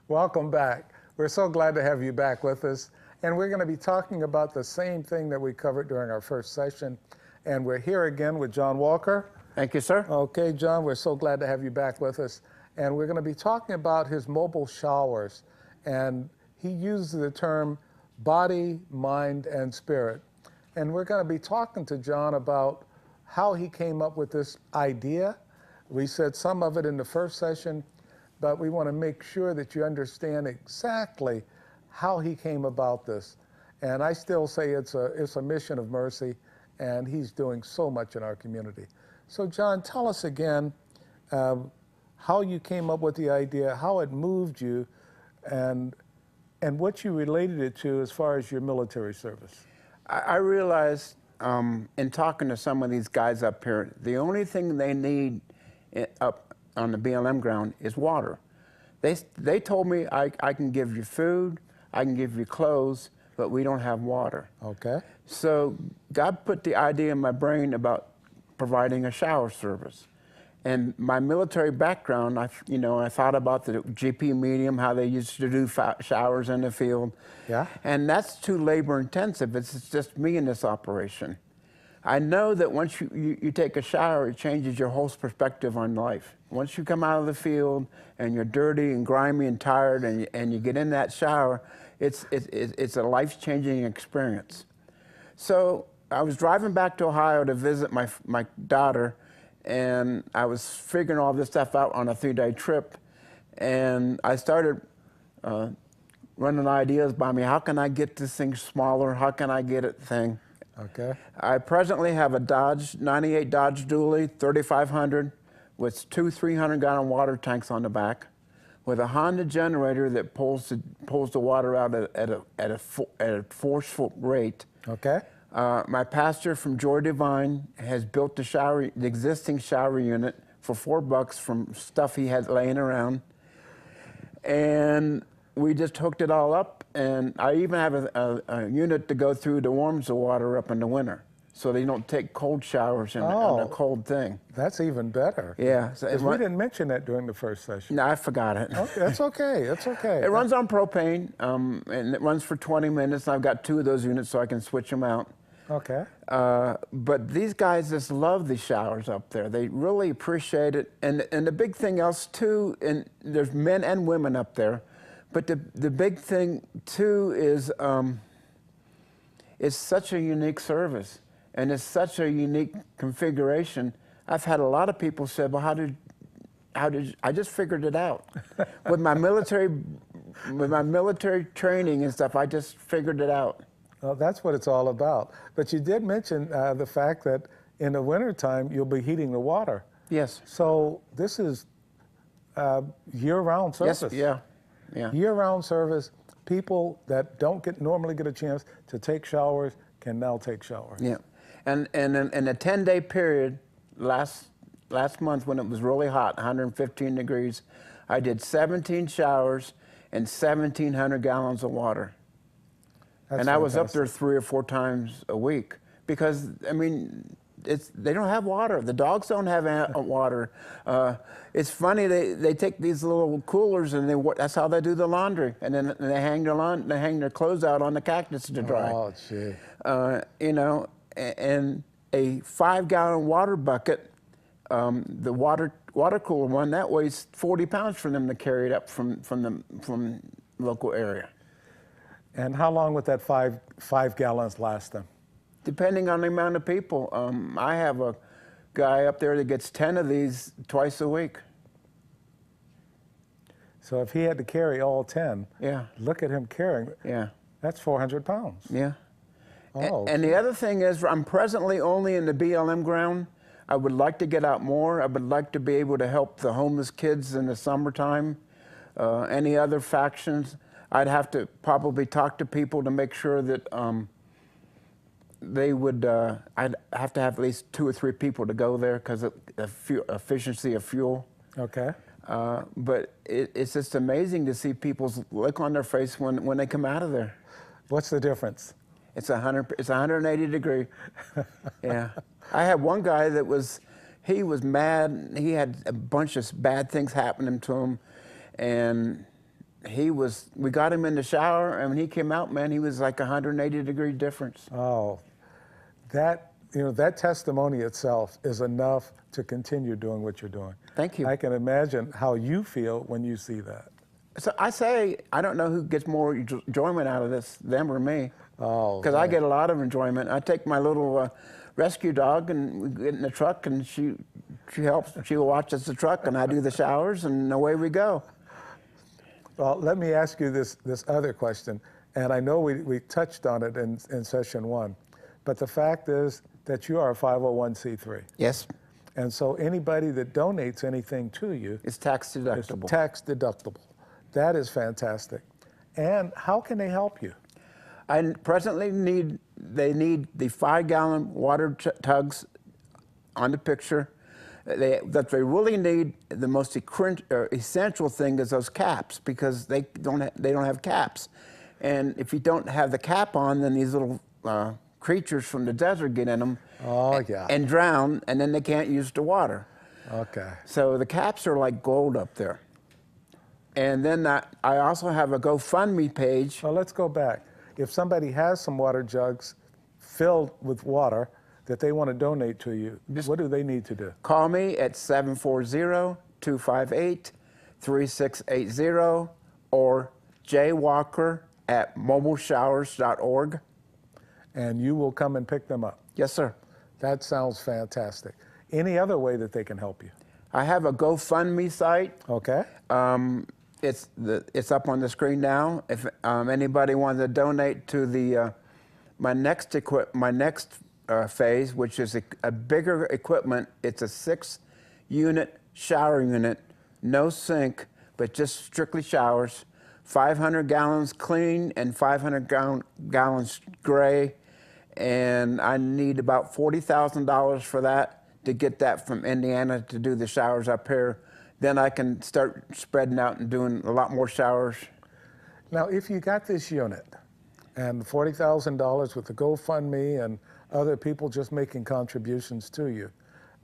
Welcome back. We're so glad to have you back with us. And we're going to be talking about the same thing that we covered during our first session. And we're here again with John Walker. Thank you, sir. Okay, John, we're so glad to have you back with us. And we're going to be talking about his mobile showers. And he uses the term body, mind, and spirit. And we're going to be talking to John about how he came up with this idea. We said some of it in the first session, but we want to make sure that you understand exactly how he came about this. And I still say it's a mission of mercy, and he's doing so much in our community. So John, tell us again how you came up with the idea, how it moved you, and what you related it to as far as your military service. I realized in talking to some of these guys up here, the only thing they need up on the BLM ground is water. They told me I can give you food, I can give you clothes, but we don't have water. Okay. So God put the idea in my brain about providing a shower service. And my military background, I thought about the GP medium, how they used to do showers in the field. Yeah. And that's too labor intensive. It's just me in this operation. I know that once you take a shower, it changes your whole perspective on life. Once you come out of the field and you're dirty and grimy and tired and you get in that shower, it's a life-changing experience. So I was driving back to Ohio to visit my daughter, and I was figuring all this stuff out on a 3-day trip, and I started running ideas by me. How can I get this thing smaller? How can I get it thing? Okay. I presently have a 98 Dodge Dually 3500 with two 300-gallon water tanks on the back, with a Honda generator that pulls the water out at a forceful rate. Okay. My pastor from Joy Divine has built the existing shower unit for $4 from stuff he had laying around, and we just hooked it all up. And I even have a unit to go through that warms the water up in the winter, so they don't take cold showers in a cold thing. That's even better. Yeah. We didn't mention that during the first session. No, I forgot it. Okay, that's okay. That's okay. It runs on propane, and it runs for 20 minutes. And I've got 2 of those units, so I can switch them out. Okay. But these guys just love the showers up there. They really appreciate it. And the big thing else too, and there's men and women up there, but the big thing too is it's such a unique service, and it's such a unique configuration. I've had a lot of people say, well, how did I just figured it out. With my military training and stuff, I just figured it out. Well, that's what it's all about. But you did mention the fact that in the wintertime, you'll be heating the water. Yes. So this is year-round service. Yes, yeah. Yeah. Year-round service. People that don't normally get a chance to take showers can now take showers. Yeah. And in a 10-day period, last month when it was really hot, 115 degrees, I did 17 showers and 1,700 gallons of water. That's and I was up fantastic. there 3 or 4 times a week because, I mean, they don't have water. The dogs don't have water. It's funny, they take these little coolers and that's how they do the laundry. And then they hang their clothes out on the cactus to dry. Oh, gee. And a 5-gallon water bucket, the water cooler one, that weighs 40 pounds for them to carry it up from local area. And how long would that five gallons last them? Depending on the amount of people. I have a guy up there that gets 10 of these twice a week. So if he had to carry all 10, yeah, look at him carrying. Yeah. That's 400 pounds. Yeah. Oh. And the other thing is, I'm presently only in the BLM ground. I would like to get out more. I would like to be able to help the homeless kids in the summertime. Any other factions, I'd have to probably talk to people to make sure that they would, I'd have to have at least 2 or 3 people to go there because of efficiency of fuel. Okay. But it's just amazing to see people's look on their face when they come out of there. What's the difference? It's 180 degree. Yeah. I had one guy that he was mad. He had a bunch of bad things happening to him, and we got him in the shower, and when he came out, man, he was like 180-degree difference. Oh, that testimony itself is enough to continue doing what you're doing. Thank you. I can imagine how you feel when you see that. So I say, I don't know who gets more enjoyment out of this, them or me. Oh, because I get a lot of enjoyment. I take my little rescue dog and we get in the truck, and she helps. She watches the truck, and I do the showers, and away we go. Well, let me ask you this other question, and I know we touched on it in session one, but the fact is that you are a 501c3. Yes. And so anybody that donates anything to you, it's tax deductible. It's tax deductible. That is fantastic. And how can they help you? I presently need the 5-gallon water tugs on the picture. That they really need, the most essential thing is those caps, because they don't have caps. And if you don't have the cap on, then these little creatures from the desert get in them. Oh, yeah. And drown, and then they can't use the water. Okay. So the caps are like gold up there. And then I also have a GoFundMe page. Well, let's go back. If somebody has some water jugs filled with water that they want to donate to you, what do they need to do? Call me at 740-258-3680 or jwalker@mobileshowers.org. And you will come and pick them up. Yes, sir. That sounds fantastic. Any other way that they can help you? I have a GoFundMe site. Okay. It's up on the screen now. If anybody wants to donate to the my next phase, which is a bigger equipment, it's a 6-unit shower unit, no sink, but just strictly showers, 500 gallons clean and 500 gallons gray, and I need about $40,000 for that to get that from Indiana to do the showers up here. Then I can start spreading out and doing a lot more showers. Now, if you got this unit and $40,000 with the GoFundMe and other people just making contributions to you,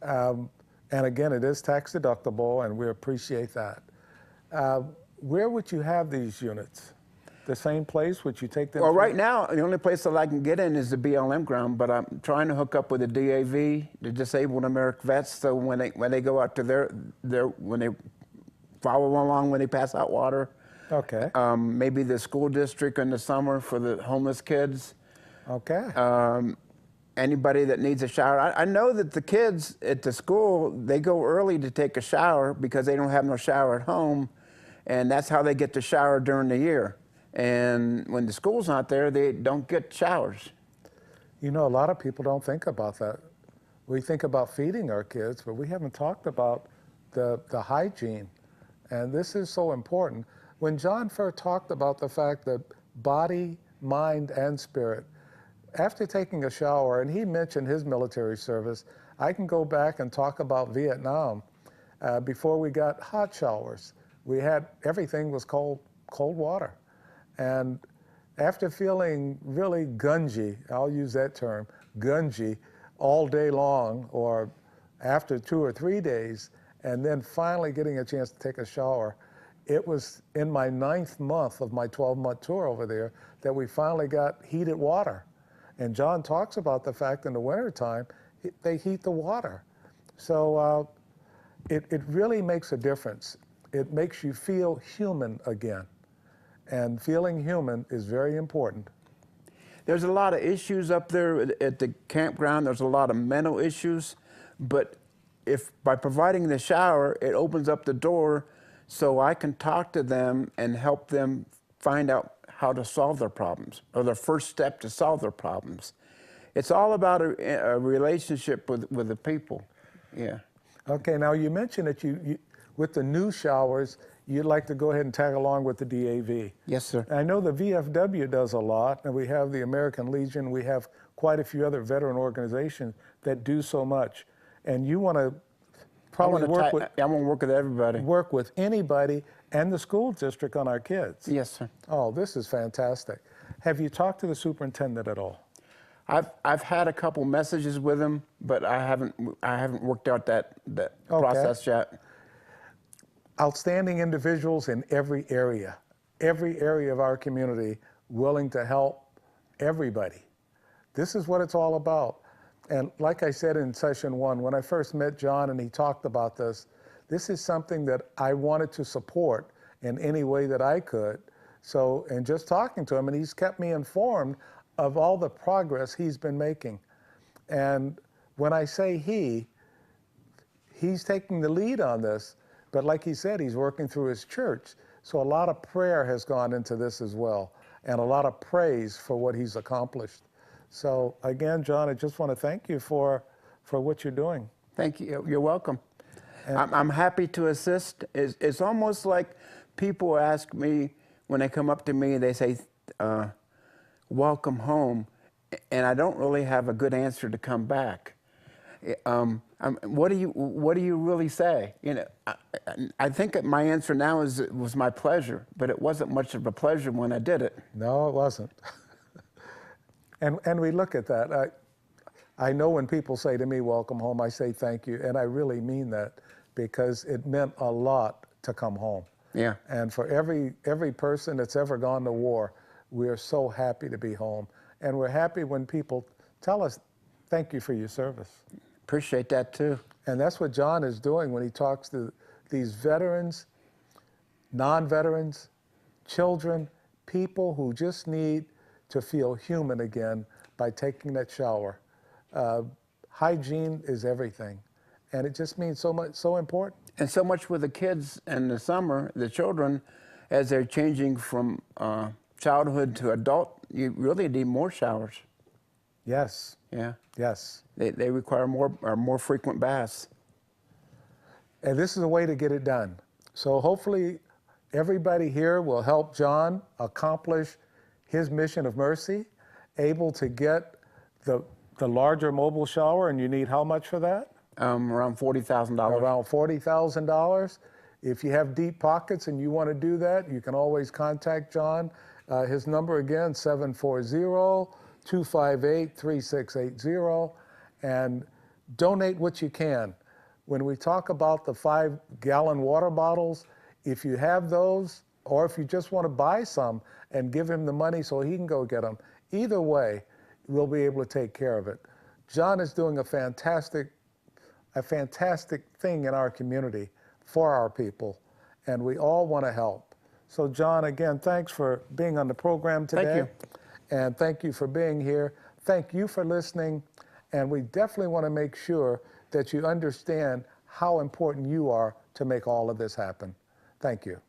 and again, it is tax deductible, and we appreciate that. Where would you have these units? The same place? Would you take them? Well, right now, the only place that I can get in is the BLM ground, but I'm trying to hook up with the DAV, the Disabled American Vets, so when they go out to when they follow along when they pass out water. Okay. Maybe the school district in the summer for the homeless kids. Okay. Anybody that needs a shower. I know that the kids at the school, they go early to take a shower because they don't have no shower at home, and that's how they get the shower during the year. And when the school's not there, they don't get showers. You know, a lot of people don't think about that. We think about feeding our kids, but we haven't talked about the hygiene. And this is so important. When John first talked about the fact that body, mind, and spirit, after taking a shower, and he mentioned his military service, I can go back and talk about Vietnam. Before we got hot showers, everything was cold water. And after feeling really gungy, I'll use that term, gungy, all day long, or after 2 or 3 days, and then finally getting a chance to take a shower, it was in my 9th month of my 12-month tour over there that we finally got heated water. And John talks about the fact in the wintertime, they heat the water. So it really makes a difference. It makes you feel human again. And feeling human is very important. There's a lot of issues up there at the campground. There's a lot of mental issues. But by providing the shower, it opens up the door so I can talk to them and help them find out how to solve their problems, or the first step to solve their problems. It's all about a relationship with the people. Yeah. Okay, now you mentioned that you with the new showers, you'd like to go ahead and tag along with the DAV. Yes, sir. I know the VFW does a lot, and we have the American Legion. We have quite a few other veteran organizations that do so much. And you want to probably work with... I want to work with everybody. Work with anybody and the school district on our kids. Yes, sir. Oh, this is fantastic. Have you talked to the superintendent at all? I've had a couple messages with him, but I haven't worked out that process yet. Outstanding individuals in every area. every area of our community, willing to help everybody. This is what it's all about. And like I said in session 1, when I first met John and he talked about this is something that I wanted to support in any way that I could. So, and just talking to him, and he's kept me informed of all the progress he's been making. And when I say he's taking the lead on this, but like he said, he's working through his church. So a lot of prayer has gone into this as well, and a lot of praise for what he's accomplished. So again, John, I just want to thank you for what you're doing. Thank you. You're welcome. I'm happy to assist. It's almost like people ask me, when they come up to me, they say, welcome home, and I don't really have a good answer to come back. What do you really say? You know, I think my answer now is it was my pleasure, but it wasn't much of a pleasure when I did it. No, it wasn't. and we look at that. I know when people say to me, welcome home, I say thank you, and I really mean that, because it meant a lot to come home. Yeah. And for every person that's ever gone to war, we are so happy to be home. And we're happy when people tell us, thank you for your service. Appreciate that too. And that's what John is doing when he talks to these veterans, non-veterans, children, people who just need to feel human again by taking that shower. Hygiene is everything. And it just means so much, so important. And so much with the kids in the summer, the children, as they're changing from childhood to adult, you really need more showers. Yes. Yeah. Yes. They require more frequent baths. And this is a way to get it done. So hopefully everybody here will help John accomplish his mission of mercy, able to get the larger mobile shower. And you need how much for that? Around $40,000. Around $40,000. If you have deep pockets and you want to do that, you can always contact John. His number again, 740-258-3680. And donate what you can. When we talk about the 5-gallon water bottles, if you have those, or if you just want to buy some and give him the money so he can go get them, either way, we'll be able to take care of it. John is doing a fantastic thing in our community for our people, and we all want to help. So John, again, thanks for being on the program today. Thank you. And thank you for being here. Thank you for listening. And we definitely want to make sure that you understand how important you are to make all of this happen. Thank you.